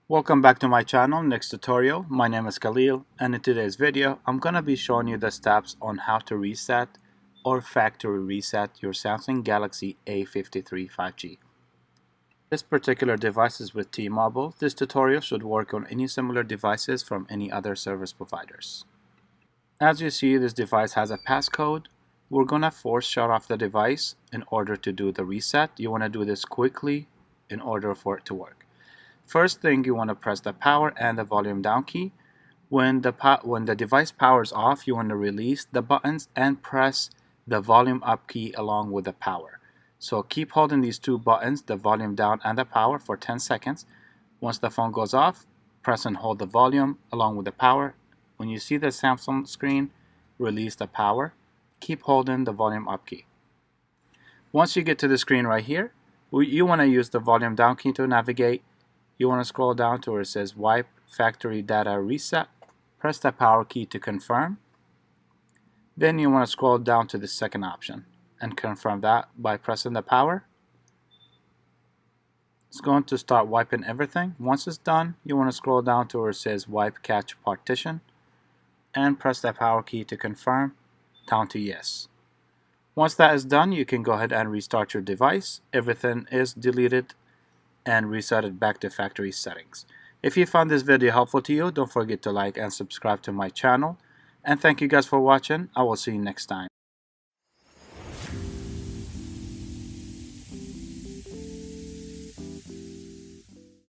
Welcome back to my channel, NexTutorial. My name is Khalil, and in today's video I'm going to be showing you the steps on how to reset or factory reset your Samsung Galaxy A53 5G. This particular device is with T-Mobile. This tutorial should work on any similar devices from any other service providers. As you see, this device has a passcode. We're going to force shut off the device in order to do the reset. You want to do this quickly in order for it to work. First thing, you want to press the power and the volume down key. When the device powers off, you want to release the buttons and press the volume up key along with the power. So keep holding these two buttons, the volume down and the power, for 10 seconds. Once the phone goes off, press and hold the volume along with the power. When you see the Samsung screen, release the power. Keep holding the volume up key. Once you get to the screen right here, you want to use the volume down key to navigate. You want to scroll down to where it says Wipe Factory Data Reset. Press the power key to confirm. Then you want to scroll down to the second option and confirm that by pressing the power. It's going to start wiping everything. Once it's done, you want to scroll down to where it says Wipe Cache Partition and press the power key to confirm down to yes. Once that is done, you can go ahead and restart your device. Everything is deleted and reset it back to factory settings. If you found this video helpful to you, don't forget to like and subscribe to my channel. And thank you guys for watching. I will see you next time.